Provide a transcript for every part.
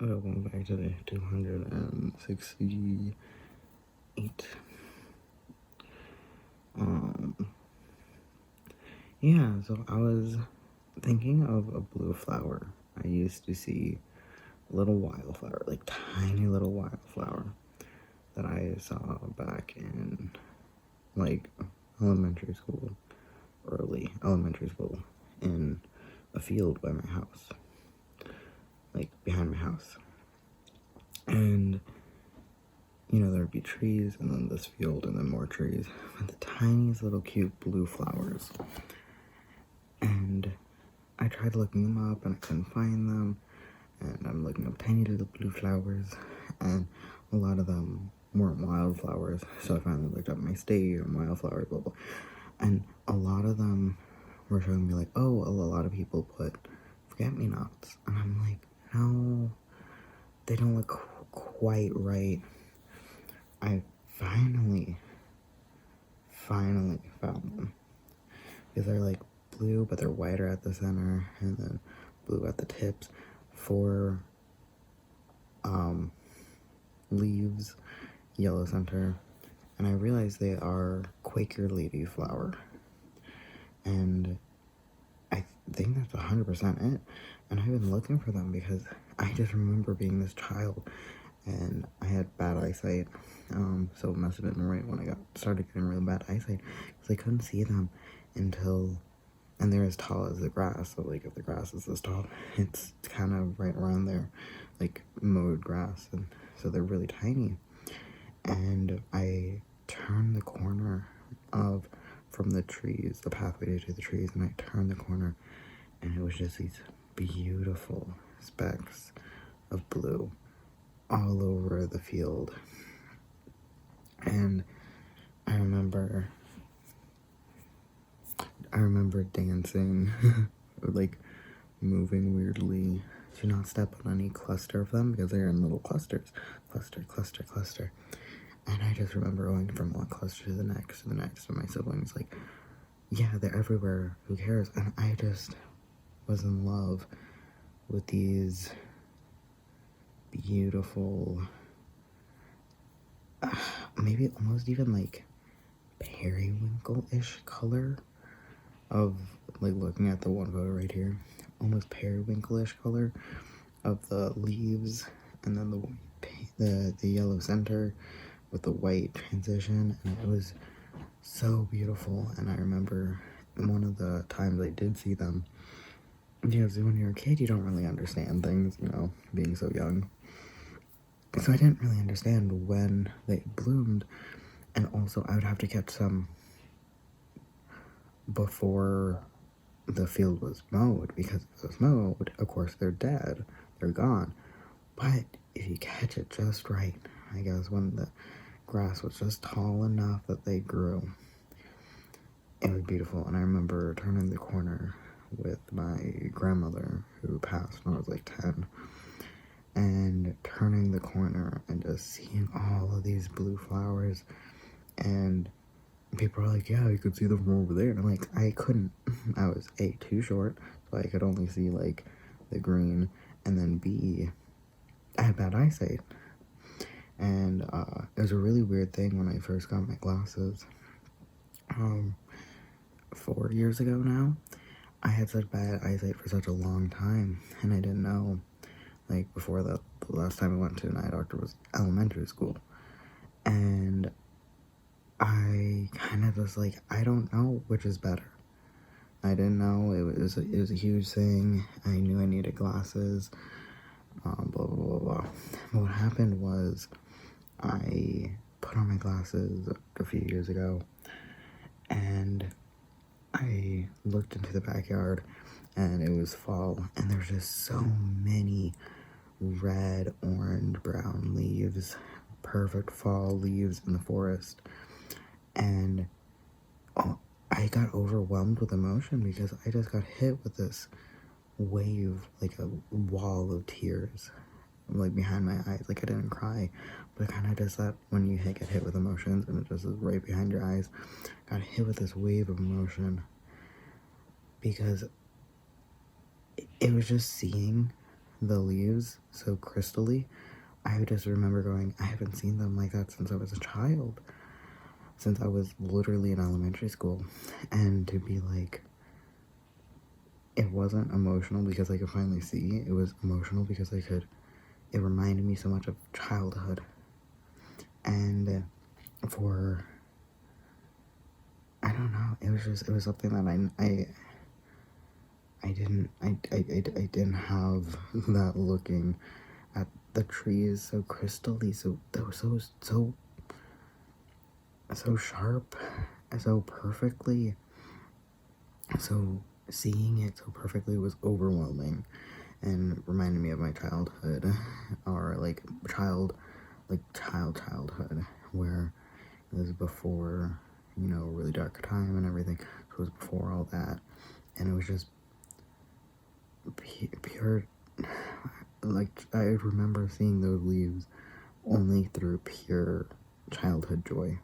Welcome back to the 268. Um, yeah, so I was thinking of a blue flower. I used to see a little wildflower, like tiny little wildflower, that I saw back in like elementary school, early elementary school, in a field by my house, like behind my house. And there'd be trees, and then this field, and then more trees, with the tiniest little cute blue flowers. And I tried looking them up, and I couldn't find them. And I'm looking up tiny little blue flowers, and a lot of them weren't wildflowers. So I finally looked up my state and wildflowers, blah blah. And a lot of them were showing me like, oh, a lot of people put forget-me-nots, and I'm like, no, they don't look quite right. I finally found them, because they're like blue, but they're whiter at the center, and then blue at the tips. 4 leaves, yellow center, and I realized they are Quaker lady flower, and I think that's 100% it. And I've been looking for them because I just remember being this child, and I had bad eyesight, so it must have been right when I started getting really bad eyesight, because I couldn't see them until, and they're as tall as the grass, so like if the grass is this tall, it's kind of right around there, like mowed grass, and so they're really tiny. And I turned the corner from the trees, the pathway to the trees, and I turned the corner, and it was just these beautiful specks of blue all over the field. And I remember dancing, or like moving weirdly to not step on any cluster of them, because they're in little clusters, cluster. And I just remember going from one cluster to the next, and my siblings like, yeah, they're everywhere, who cares? And I just was in love with these beautiful, maybe almost even like periwinkle-ish color of, like, looking at the one photo right here, almost periwinkle-ish color of the leaves, and then the yellow center with the white transition, and it was so beautiful. And I remember one of the times I did see them, because when you're a kid, you don't really understand things, being so young. So I didn't really understand when they bloomed, and also I would have to catch some before the field was mowed, because if it was mowed, of course they're dead, they're gone. But if you catch it just right, I guess when the grass was just tall enough that they grew, it was beautiful. And I remember turning the corner with my grandmother, who passed when I was like 10, and turning the corner and just seeing all of these blue flowers, and people are like, yeah, you could see them from over there, and I'm like, I couldn't. I was A, too short, so I could only see like the green, and then B, I had bad eyesight. And it was a really weird thing when I first got my glasses 4 years ago now. I had such bad eyesight for such a long time, and I didn't know. Like, before that, the last time I went to an eye doctor was elementary school, and I kind of was like, I don't know which is better. I didn't know. It was a huge thing. I knew I needed glasses, blah blah blah blah. But what happened was, I put on my glasses a few years ago, and I looked into the backyard, and it was fall, and there's just so many red, orange, brown leaves, perfect fall leaves in the forest. And I got overwhelmed with emotion, because I just got hit with this wave, like a wall of tears, like behind my eyes. Like, I didn't cry, but kind of just that when you get hit with emotions and it just is right behind your eyes, got hit with this wave of emotion, because it was just seeing the leaves so crystally. I just remember going, I haven't seen them like that since I was a child, since I was literally in elementary school. And to be like, it wasn't emotional because I could finally see, it was emotional because it reminded me so much of childhood. And I don't know, it was something that I didn't have that looking at the trees so crystally, so sharp, so perfectly, so seeing it so perfectly was overwhelming and reminded me of my childhood, or childhood, where it was before, really dark time and everything. So it was before all that, and it was just pure, like, I remember seeing those leaves only through pure childhood joy.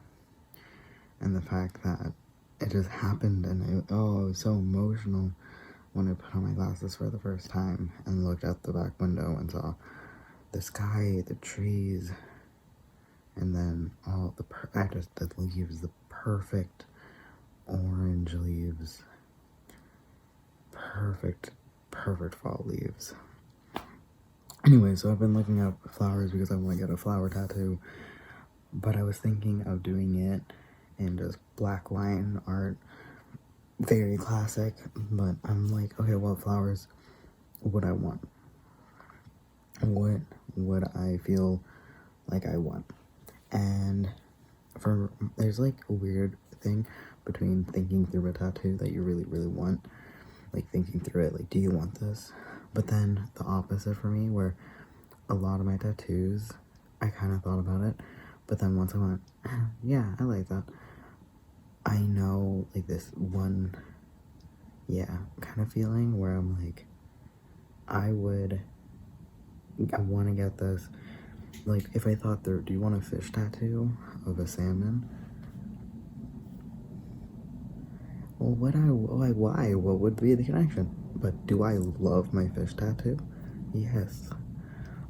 And the fact that it just happened, and it was so emotional when I put on my glasses for the first time and looked out the back window and saw the sky, the trees, and then all the leaves, the perfect orange leaves, perfect fall leaves. Anyway, so I've been looking up flowers because I want to get a flower tattoo, but I was thinking of doing it in just black line art, very classic, but I'm like, okay, what flowers would I want? What would I feel like I want? And there's like a weird thing between thinking through a tattoo that you really, really want, like thinking through it, like, do you want this? But then the opposite for me, where a lot of my tattoos, I kind of thought about it, but then once I went, yeah, I like that, I know, like, this one, kind of feeling where I'm like, I want to get this, like, if I thought do you want a fish tattoo of a salmon? Well, why? What would be the connection? But do I love my fish tattoo? Yes.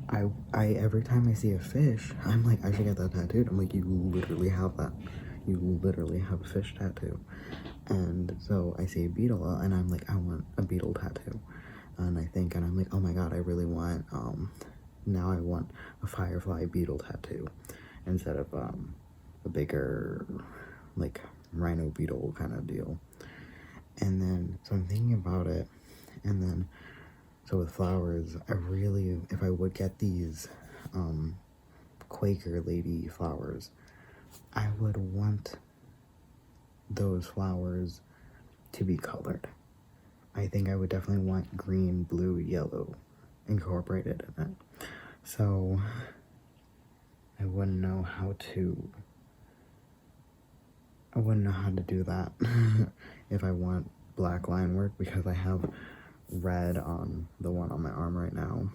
I every time I see a fish, I'm like, I should get that tattooed. I'm like, you literally have that. You literally have a fish tattoo. And so I see a beetle, and I'm like, I want a beetle tattoo. And I'm like, oh my god, I really want, now I want a firefly beetle tattoo instead of, a bigger, like, rhino beetle kind of deal. And then, so I'm thinking about it, and then, so with flowers, if I would get these, Quaker lady flowers, I would want those flowers to be colored. I think I would definitely want green, blue, yellow incorporated in it. So I wouldn't know how to do that if I want black line work, because I have red on the one on my arm right now,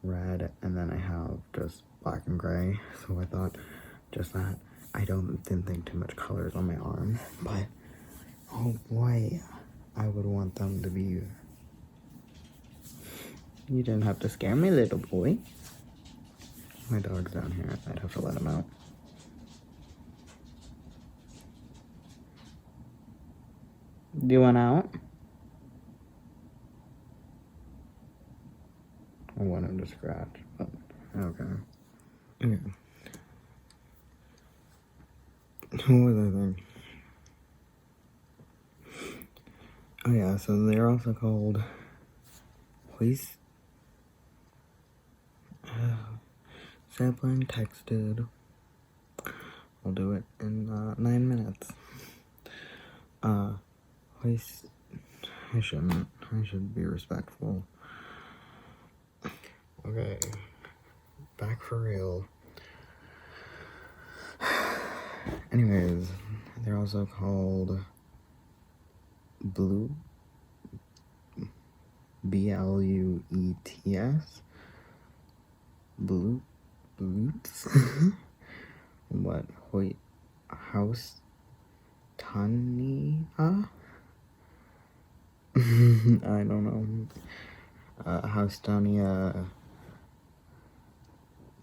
red, and then I have just black and gray. So I thought just that. I didn't think too much colors on my arm, but oh boy, I would want them to be. You didn't have to scare me, little boy. My dog's down here. I'd have to let him out. Do you want out? I want him to scratch, but okay. Okay. What was I thinking? Oh yeah, so they're also called hoist. Sapling texted. I'll do it in 9 minutes. Hoist. I shouldn't. I should be respectful. Okay. Back for real. Anyways, they're also called blue. BLUETS. Boots. What? Wait. House Tania? I don't know. Houstonia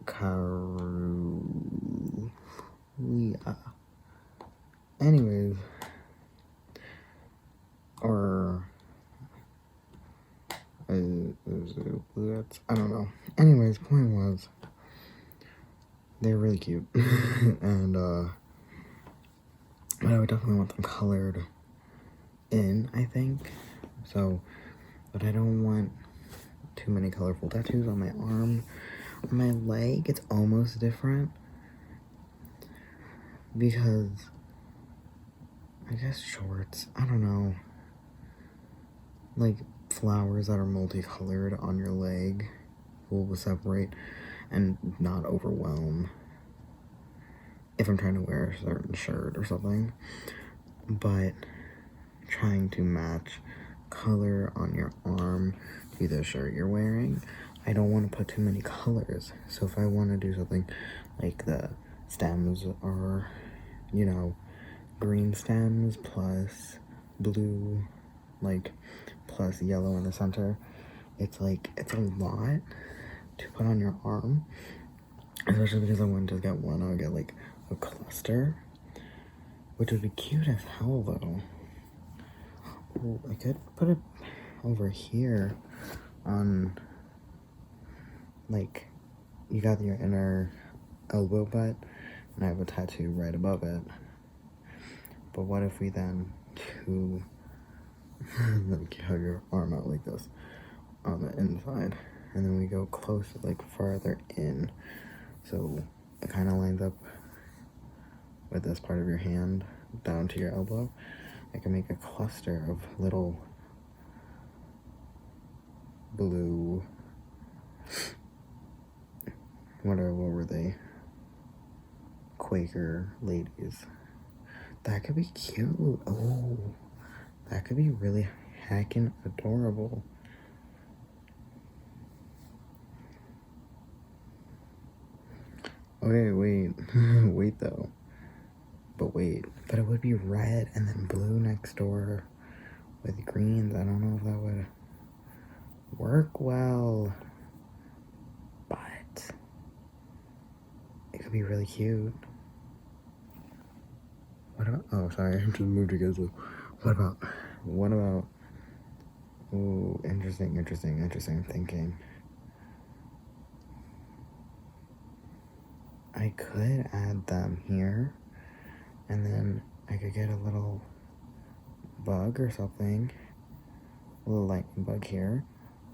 caerulea. Anyways, or I don't know. Anyways, point was, they're really cute, and but I would definitely want them colored in, I think. So, but I don't want too many colorful tattoos on my arm. On my leg, it's almost different because I guess shorts, I don't know, like flowers that are multicolored on your leg will separate and not overwhelm if I'm trying to wear a certain shirt or something. But trying to match color on your arm to the shirt you're wearing, I don't want to put too many colors. So if I want to do something like the stems are, you know, green stems plus blue, like plus yellow in the center, it's like, it's a lot to put on your arm, especially because I wouldn't just get one, I would get like a cluster, which would be cute as hell though. Ooh, I could put it over here on, like, you got your inner elbow butt, and I have a tattoo right above it. But what if we then do, like, have your arm out like this on the inside, and then we go close, like, farther in, so it kind of lines up with this part of your hand down to your elbow. I can make a cluster of little blue, what were they? Quaker ladies. That could be cute. Oh, that could be really heckin' adorable. Okay, wait. Wait though. But it would be red and then blue next door with greens. I don't know if that would work well, but it could be really cute. What about, oh sorry, I just moved you guys. What about, ooh, interesting thinking. I could add them here, and then I could get a little bug or something, a little lightning bug here,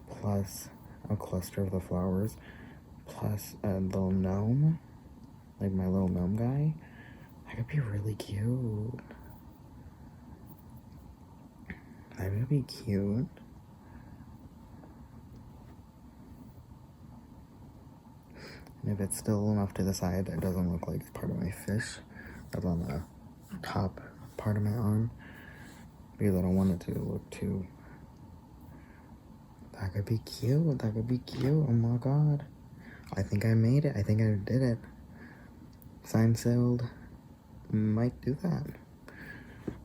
plus a cluster of the flowers, plus a little gnome, like my little gnome guy. That could be really cute. That would be cute. And if it's still enough to the side, it doesn't look like it's part of my fish that's on the top part of my arm, because I don't want it to look too. That could be cute. That could be cute. Oh my god. I think I made it. I think I did it. Signed, sealed. Might do that.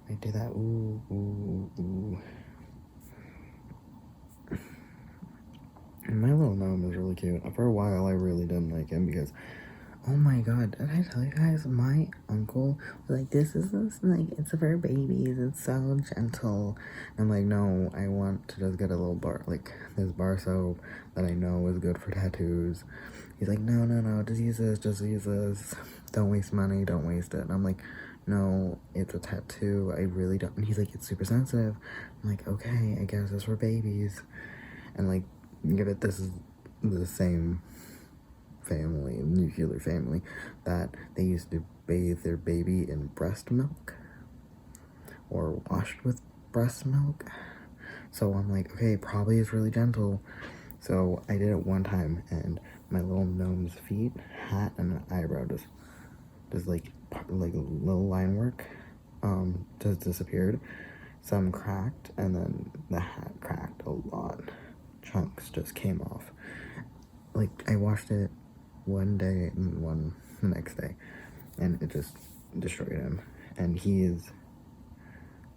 Might do that. Ooh, ooh, ooh. And my little gnome is really cute. For a while, I really didn't like him because, oh my god, did I tell you guys? My uncle was like, this, like, it's for babies. It's so gentle. I'm like, no, I want to just get a little bar, like this bar soap that I know is good for tattoos. He's like, no, just use this. Don't waste money, don't waste it. And I'm like, no, it's a tattoo. I really don't. And he's like, it's super sensitive. I'm like, okay, I guess it's for babies. And like, this is the same family, nuclear family, that they used to bathe their baby in breast milk or washed with breast milk. So I'm like, okay, probably is really gentle. So I did it one time, and my little gnome's feet, hat, and an eyebrow just like little line work just disappeared. Some cracked, and then the hat cracked a lot. Chunks just came off. Like, I washed it one day and the next day, and it just destroyed him. And he is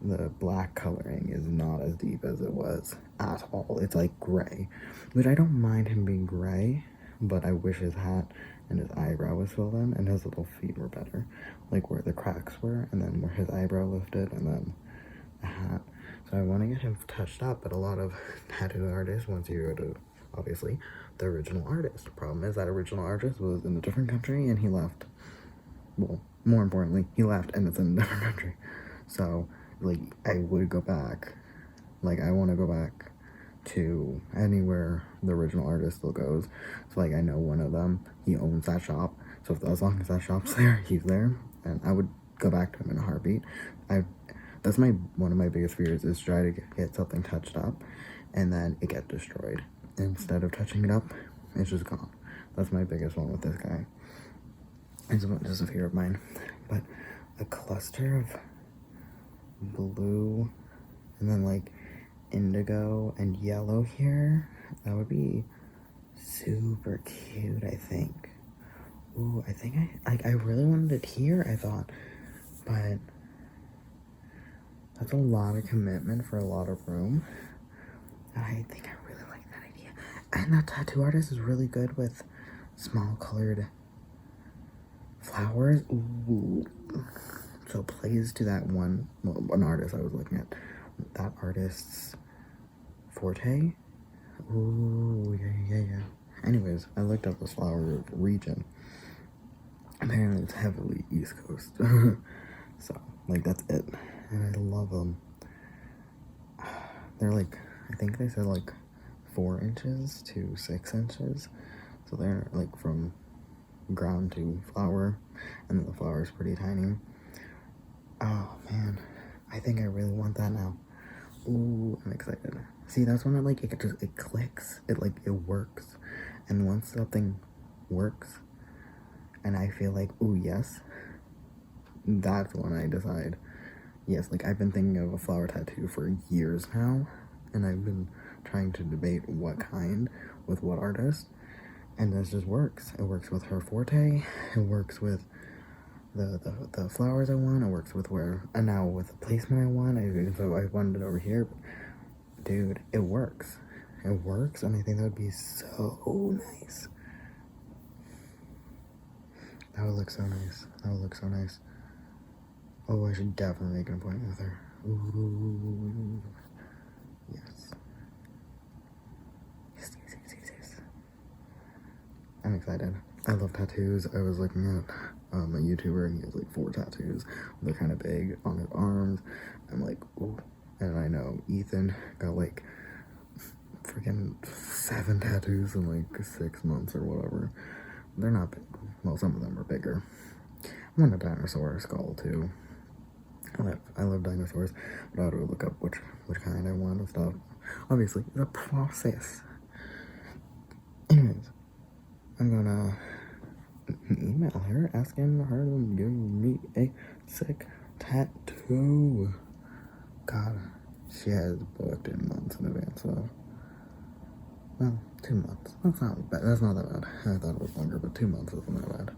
the black coloring is not as deep as it was at all. It's like gray, which I don't mind him being gray, but I wish his hat and his eyebrow was filled in and his little feet were better, like where the cracks were, and then where his eyebrow lifted, and then the hat. So I want to get him touched up, but a lot of tattoo artists, once you go to, obviously, the original artist. The problem is that original artist was in a different country and he left. Well, more importantly, he left and it's in a different country. So, like, I would go back. Like, I want to go back to anywhere the original artist still goes. So, like, I know one of them, he owns that shop. So, as long as that shop's there, he's there. And I would go back to him in a heartbeat. That's one of my biggest fears is try to get something touched up and then it get destroyed. Instead of touching it up, it's just gone. That's my biggest one with this guy. It's just a fear of mine. But a cluster of blue and then like indigo and yellow here, that would be super cute, I think. Ooh, I think I really wanted it here, I thought, but that's a lot of commitment for a lot of room. And I think I really like that idea. And that tattoo artist is really good with small colored flowers. Ooh. So plays to that one artist I was looking at. That artist's forte. Ooh, yeah. Anyways, I looked up this flower region. Apparently it's heavily East Coast. So, like, that's it. And I love them. They're like, I think they said like 4 inches to 6 inches. So they're like from ground to flower. And the flower is pretty tiny. Oh man, I think I really want that now. Ooh, I'm excited. See, that's when it clicks. It works. And once something works, and I feel like, ooh, yes, that's when I decide, yes, like I've been thinking of a flower tattoo for years now, and I've been trying to debate what kind, with what artist, and this just works. It works with her forte, it works with the flowers I want, it works with and now with the placement I want. So I wanted it over here, but dude, it works. It works, and I think that would be so nice. That would look so nice. That would look so nice. Oh, I should definitely make an appointment with her. Ooh. Yes. Yes. I'm excited. I love tattoos. I was looking at a YouTuber and he has like 4 tattoos. They're kind of big on his arms. I'm like, ooh. And I know Ethan got like freaking 7 tattoos in like 6 months or whatever. They're not big. Well, some of them are bigger. I want a dinosaur skull too. I love dinosaurs, but I have to look up which kind I want and stuff. Obviously, it's a process. Anyways, I'm gonna email her asking her to give me a sick tattoo. God, she has booked it months in advance, so. Well, 2 months. That's not bad. That's not that bad. I thought it was longer, but 2 months isn't that bad.